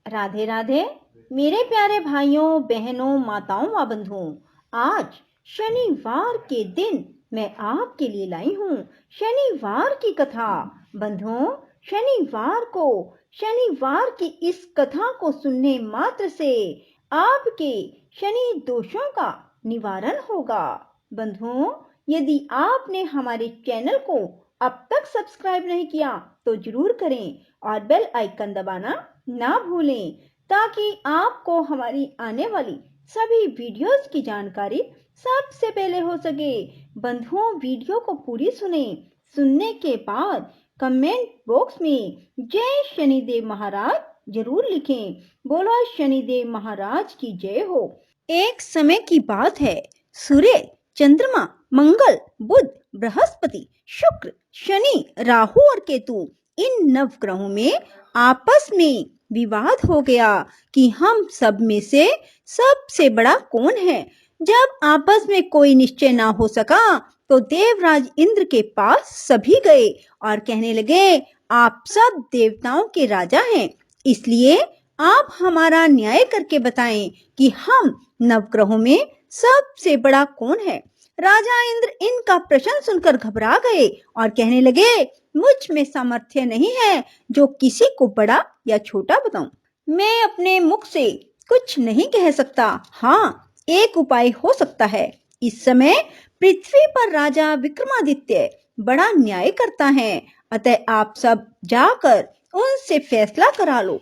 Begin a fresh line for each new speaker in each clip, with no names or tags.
राधे राधे मेरे प्यारे भाइयों बहनों माताओं व बंधुओं। आज शनिवार के दिन मैं आपके लिए लाई हूँ शनिवार की कथा। बंधुओं, शनिवार की इस कथा को सुनने मात्र से आपके शनि दोषों का निवारण होगा। बंधुओं, यदि आपने हमारे चैनल को अब तक सब्सक्राइब नहीं किया तो जरूर करें और बेल आइकन दबाना ना भूलें, ताकि आपको हमारी आने वाली सभी वीडियोस की जानकारी सबसे पहले हो सके। बंधुओं, वीडियो को पूरी सुनने के बाद कमेंट बॉक्स में जय शनिदेव महाराज जरूर लिखें। बोलो शनिदेव महाराज की जय हो। एक समय की बात है। सूर्य, चंद्रमा, मंगल, बुध, बृहस्पति, शुक्र, शनि, राहु और केतु, इन नवग्रहों में आपस में विवाद हो गया कि हम सब में से सबसे बड़ा कौन है। जब आपस में कोई निश्चय ना हो सका तो देवराज इंद्र के पास सभी गए और कहने लगे, आप सब देवताओं के राजा हैं, इसलिए आप हमारा न्याय करके बताएं कि हम नवग्रहों में सबसे बड़ा कौन है। राजा इंद्र इनका प्रश्न सुनकर घबरा गए और कहने लगे, मुझ में सामर्थ्य नहीं है जो किसी को बड़ा या छोटा बताऊं। मैं अपने मुख से कुछ नहीं कह सकता। हाँ, एक उपाय हो सकता है। इस समय पृथ्वी पर राजा विक्रमादित्य बड़ा न्याय करता है, अतः आप सब जाकर उनसे फैसला करा लो।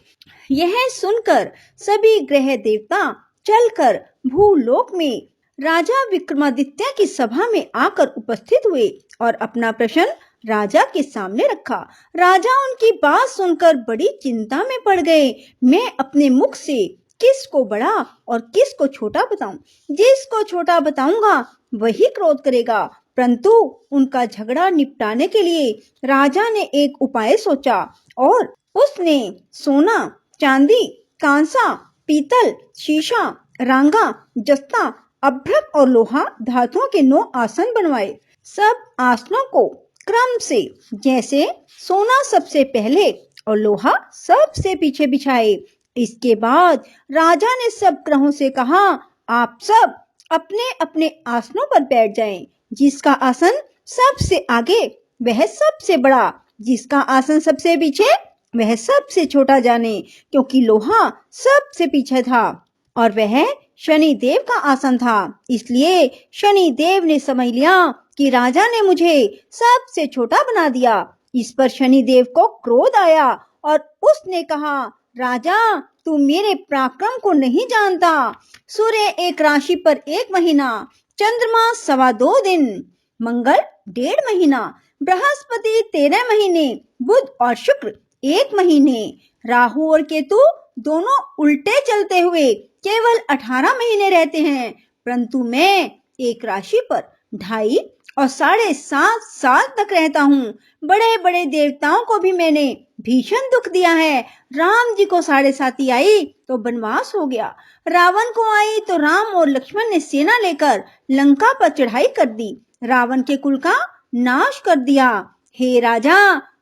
यह सुनकर सभी ग्रह देवता चलकर भूलोक में राजा विक्रमादित्य की सभा में आकर उपस्थित हुए और अपना प्रश्न राजा के सामने रखा। राजा उनकी बात सुनकर बड़ी चिंता में पड़ गए। मैं अपने मुख से किसको बड़ा और किसको छोटा बताऊं? जिसको छोटा बताऊंगा वही क्रोध करेगा। परंतु उनका झगड़ा निपटाने के लिए राजा ने एक उपाय सोचा और उसने सोना, चांदी, कांसा, पीतल, शीशा, रांगा, जस्ता, अभ्रक और लोहा धातुओं के 9 आसन बनवाए। सब आसनों को क्रम से, जैसे सोना सबसे पहले और लोहा सबसे पीछे बिछाए। इसके बाद राजा ने सब ग्रहों से कहा, आप सब अपने अपने आसनों पर बैठ जाएं। जिसका आसन सबसे आगे वह सबसे बड़ा, जिसका आसन सबसे पीछे वह सबसे छोटा जाने, क्योंकि लोहा सबसे पीछे था और वह शनि देव का आसन था। इसलिए शनि देव ने समझ लिया कि राजा ने मुझे सबसे छोटा बना दिया। इस पर शनि देव को क्रोध आया और उसने कहा, राजा तू मेरे पराक्रम को नहीं जानता। सूर्य एक राशि पर 1 महीना, चंद्रमा 2.25 दिन, मंगल 1.5 महीना, बृहस्पति 13 महीने, बुध और शुक्र 1 महीने, राहु और केतु दोनों उल्टे चलते हुए केवल 18 महीने रहते हैं। परंतु मैं एक राशि पर 2.5 और 7.5 साल तक रहता हूँ। बड़े बड़े देवताओं को भी मैंने भीषण दुख दिया है। राम जी को 7.5 आई तो वनवास हो गया, रावण को आई तो राम और लक्ष्मण ने सेना लेकर लंका पर चढ़ाई कर दी, रावण के कुल का नाश कर दिया। हे राजा,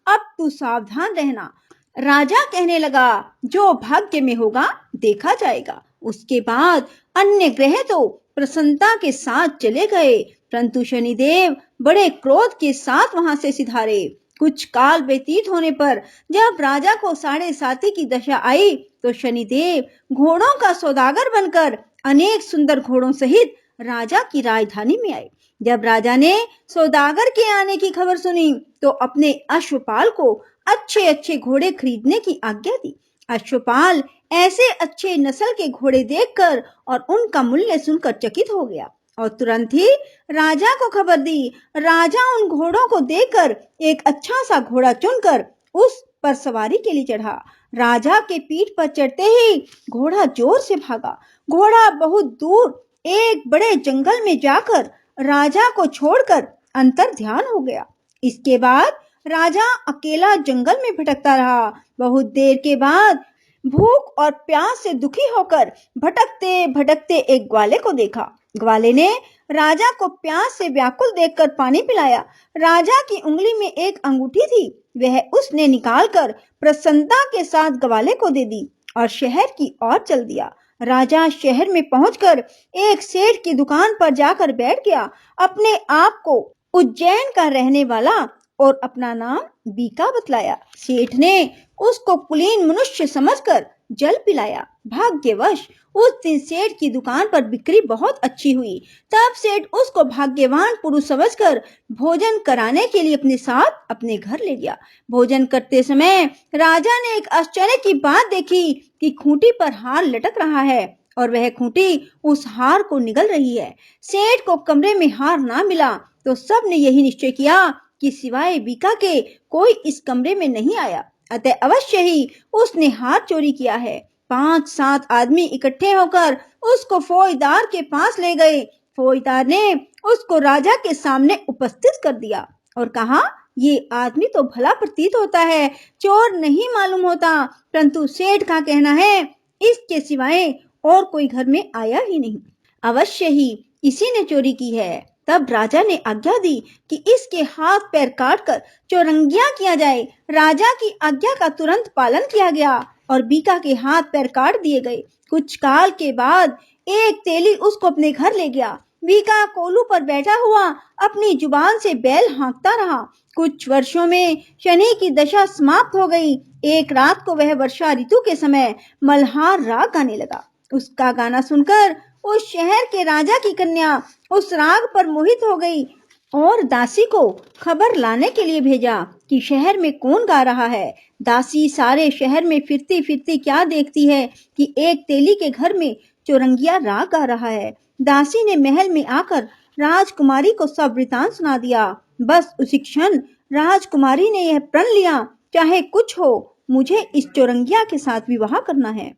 अब तू सावधान रहना। राजा कहने लगा, जो भाग्य में होगा देखा जाएगा। उसके बाद अन्य ग्रह तो प्रसन्नता के साथ चले गए, परंतु शनिदेव बड़े क्रोध के साथ वहां से सिधारे। कुछ काल व्यतीत होने पर जब राजा को 7.5 की दशा आई तो शनिदेव घोड़ों का सौदागर बनकर अनेक सुंदर घोड़ों सहित राजा की राजधानी में आए। जब राजा ने सौदागर के आने की खबर सुनी तो अपने अश्वपाल को अच्छे अच्छे घोड़े खरीदने की आज्ञा दी। अश्वपाल ऐसे अच्छे नस्ल के घोड़े देखकर और उनका मूल्य सुनकर चकित हो गया और तुरंत ही राजा को खबर दी। राजा उन घोड़ों को देखकर एक अच्छा सा घोड़ा चुनकर उस पर सवारी के लिए चढ़ा। राजा के पीठ पर चढ़ते ही घोड़ा जोर से भागा। घोड़ा बहुत दूर एक बड़े जंगल में जाकर राजा को छोड़कर अंतर ध्यान हो गया। इसके बाद राजा अकेला जंगल में भटकता रहा। बहुत देर के बाद भूख और प्यास से दुखी होकर भटकते भटकते एक ग्वाले को देखा। ग्वाले ने राजा को प्यास से व्याकुल देखकर पानी पिलाया। राजा की उंगली में एक अंगूठी थी, वह उसने निकालकर प्रसन्नता के साथ ग्वाले को दे दी और शहर की ओर चल दिया। राजा शहर में पहुंचकर एक सेठ की दुकान पर जाकर बैठ गया। अपने आप को उज्जैन का रहने वाला और अपना नाम बीका बतलाया। सेठ ने उसको कुलीन मनुष्य समझकर जल पिलाया। भाग्यवश उस दिन सेठ की दुकान पर बिक्री बहुत अच्छी हुई। तब सेठ उसको भाग्यवान पुरुष समझकर भोजन कराने के लिए अपने साथ अपने घर ले गया। भोजन करते समय राजा ने एक आश्चर्य की बात देखी कि खूंटी पर हार लटक रहा है और वह खूंटी उस हार को निगल रही है। सेठ को कमरे में हार ना मिला तो सब ने यही निश्चय किया कि सिवाय बीका के कोई इस कमरे में नहीं आया, अतः अवश्य ही उसने हार चोरी किया है। 5-7 आदमी इकट्ठे होकर उसको फौजदार के पास ले गए। फौजदार ने उसको राजा के सामने उपस्थित कर दिया और कहा, ये आदमी तो भला प्रतीत होता है, चोर नहीं मालूम होता, परंतु सेठ का कहना है इसके सिवाय और कोई घर में आया ही नहीं, अवश्य ही इसी ने चोरी की है। तब राजा ने आज्ञा दी कि इसके हाथ पैर काटकर चौरंगिया किया जाए। राजा की आज्ञा का तुरंत पालन किया गया और बीका के हाथ पैर काट दिए गए। कुछ काल के बाद एक तेली उसको अपने घर ले गया। बीका कोलू पर बैठा हुआ अपनी जुबान से बैल हाँकता रहा। कुछ वर्षों में शनि की दशा समाप्त हो गई। एक रात को वह वर्षा ऋतु के समय मल्हार राग गाने लगा। उसका गाना सुनकर उस शहर के राजा की कन्या उस राग पर मोहित हो गई और दासी को खबर लाने के लिए भेजा कि शहर में कौन गा रहा है। दासी सारे शहर में फिरती फिरती क्या देखती है कि एक तेली के घर में चौरंगिया राग गा रहा है। दासी ने महल में आकर राजकुमारी को सब वृतांत सुना दिया। बस उसी क्षण राजकुमारी ने यह प्रण लिया, चाहे कुछ हो मुझे इस चौरंगिया के साथ विवाह करना है।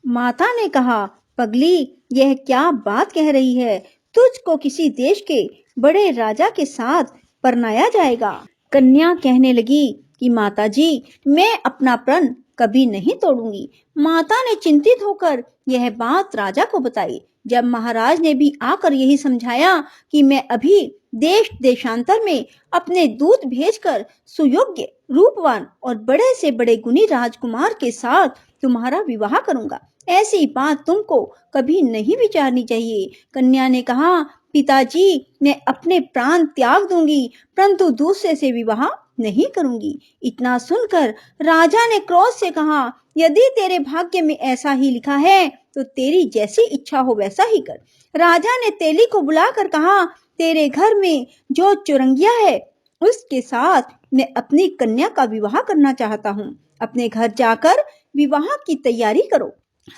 माता ने कहा, पगली यह क्या बात कह रही है, तुझको किसी देश के बड़े राजा के साथ परनाया जाएगा। कन्या कहने लगी कि माताजी मैं अपना प्रण कभी नहीं तोड़ूंगी। माता ने चिंतित होकर यह बात राजा को बताई। जब महाराज ने भी आकर यही समझाया कि मैं अभी देश देशांतर में अपने दूत भेजकर सुयोग्य रूपवान और बड़े से बड़े गुणी राजकुमार के साथ तुम्हारा विवाह करूंगा, ऐसी बात तुमको कभी नहीं विचारनी चाहिए। कन्या ने कहा, पिताजी मैं अपने प्राण त्याग दूंगी परंतु दूसरे से विवाह नहीं करूंगी। इतना सुनकर राजा ने क्रोध से कहा, यदि तेरे भाग्य में ऐसा ही लिखा है तो तेरी जैसी इच्छा हो वैसा ही कर। राजा ने तेली को बुलाकर कहा, तेरे घर में जो चौरंगिया है उसके साथ मैं अपनी कन्या का विवाह करना चाहता हूँ। अपने घर जाकर विवाह की तैयारी करो।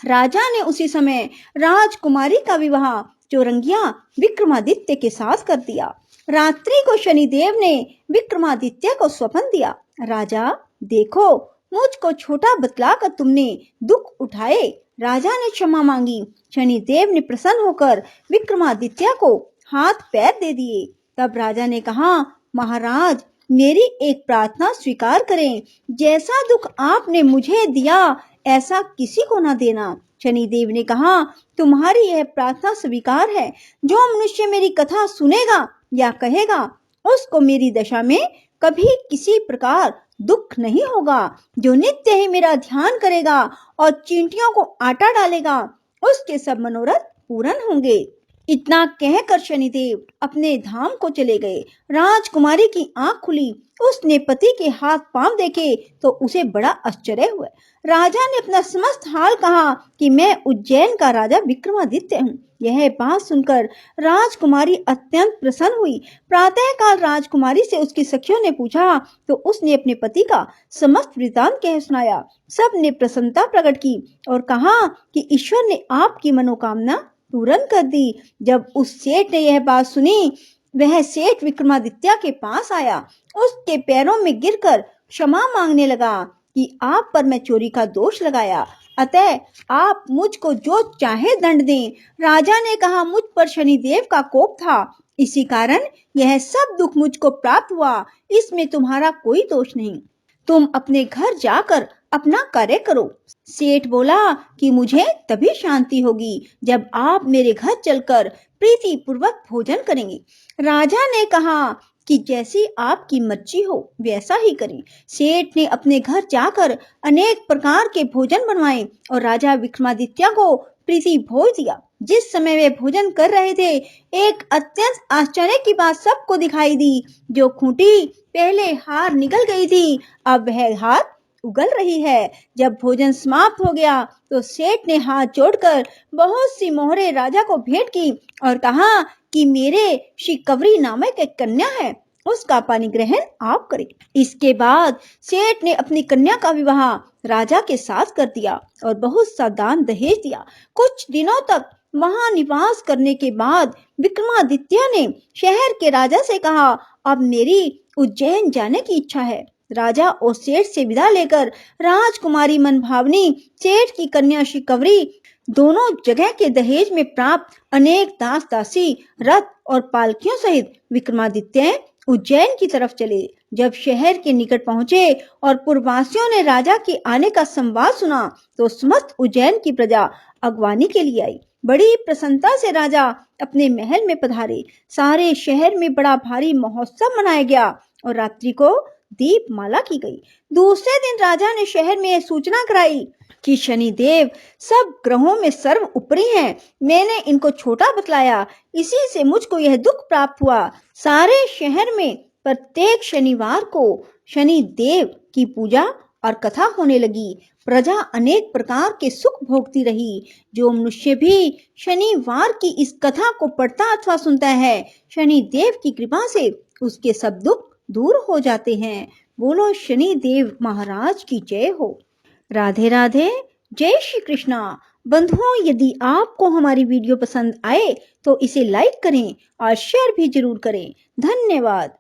राजा ने उसी समय राजकुमारी का विवाह चौरंगिया विक्रमादित्य के साथ कर दिया। रात्रि को शनिदेव ने विक्रमादित्य को स्वप्न दिया, राजा देखो मुझको छोटा बतलाकर तुमने दुख उठाए। राजा ने क्षमा मांगी। शनिदेव ने प्रसन्न होकर विक्रमादित्य को हाथ पैर दे दिए। तब राजा ने कहा, महाराज मेरी एक प्रार्थना स्वीकार करें, जैसा दुख आपने मुझे दिया ऐसा किसी को ना देना। शनिदेव ने कहा, तुम्हारी यह प्रार्थना स्वीकार है। जो मनुष्य मेरी कथा सुनेगा या कहेगा उसको मेरी दशा में कभी किसी प्रकार दुख नहीं होगा। जो नित्य ही मेरा ध्यान करेगा और चींटियों को आटा डालेगा उसके सब मनोरथ पूर्ण होंगे। इतना कहकर शनिदेव अपने धाम को चले गए। राजकुमारी की आंख खुली, उसने पति के हाथ पांव देखे तो उसे बड़ा आश्चर्य हुआ। राजा ने अपना समस्त हाल कहा कि मैं उज्जैन का राजा विक्रमादित्य हूँ। यह बात सुनकर राजकुमारी अत्यंत प्रसन्न हुई। प्रातःकाल राजकुमारी से उसकी सखियों ने पूछा तो उसने अपने पति का समस्त वृतांत कह सुनाया। सब ने प्रसन्नता प्रकट की और कहा कि ईश्वर ने आपकी मनोकामना पूर्ण कर दी। जब उस सेठ ने यह बात सुनी, वह सेठ विक्रमादित्य के पास आया, उसके पैरों में गिरकर क्षमा मांगने लगा कि आप पर मैं चोरी का दोष लगाया, अतः आप मुझको जो चाहे दंड दें। राजा ने कहा, मुझ पर शनिदेव का कोप था, इसी कारण यह सब दुख मुझको प्राप्त हुआ, इसमें तुम्हारा कोई दोष नहीं। तुम अपने घर जाकर अपना कार्य करो। सेठ बोला कि मुझे तभी शांति होगी जब आप मेरे घर चलकर प्रीति पूर्वक भोजन करेंगे। राजा ने कहा कि जैसी आपकी मर्जी हो वैसा ही करें। सेठ ने अपने घर जाकर अनेक प्रकार के भोजन बनवाए और राजा विक्रमादित्य को प्रीति भोज दिया। जिस समय वे भोजन कर रहे थे, एक अत्यंत आश्चर्य की बात सबको दिखाई दी। जो खूंटी पहले हार निकल गई थी, अब वह हार उगल रही है। जब भोजन समाप्त हो गया तो सेठ ने हाथ जोड़कर बहुत सी मोहरे राजा को भेंट की और कहा कि मेरे शिकवरी नामक एक कन्या है, उसका पानी ग्रहण आप करें। इसके बाद सेठ ने अपनी कन्या का विवाह राजा के साथ कर दिया और बहुत सा दान दहेज दिया। कुछ दिनों तक वहां निवास करने के बाद विक्रमादित्य ने शहर के राजा से कहा, अब मेरी उज्जैन जाने की इच्छा है। राजा और सेठ से विदा लेकर राजकुमारी मनभावनी, सेठ की कन्या शिकवरी दोनों जगह के दहेज में प्राप्त अनेक दास दासी, रथ और पालकियों सहित विक्रमादित्य उज्जैन की तरफ चले। जब शहर के निकट पहुंचे और पुरवासियों ने राजा के आने का संवाद सुना तो समस्त उज्जैन की प्रजा अगवानी के लिए आई। बड़ी प्रसन्नता से राजा अपने महल में पधारे। सारे शहर में बड़ा भारी महोत्सव मनाया गया और रात्रि को दीपमाला की गई। दूसरे दिन राजा ने शहर में यह सूचना कराई कि शनिदेव सब ग्रहों में सर्व ऊपरी हैं। मैंने इनको छोटा बतलाया, इसी से मुझको यह दुख प्राप्त हुआ। सारे शहर में प्रत्येक शनिवार को शनि देव की पूजा और कथा होने लगी। प्रजा अनेक प्रकार के सुख भोगती रही। जो मनुष्य भी शनिवार की इस कथा को पढ़ता अथवा सुनता है, शनि देव की कृपा से उसके सब दुख दूर हो जाते हैं। बोलो शनि देव महाराज की जय हो। राधे राधे, जय श्री कृष्णा। बंधुओं, यदि आपको हमारी वीडियो पसंद आए तो इसे लाइक करें और शेयर भी जरूर करें। धन्यवाद।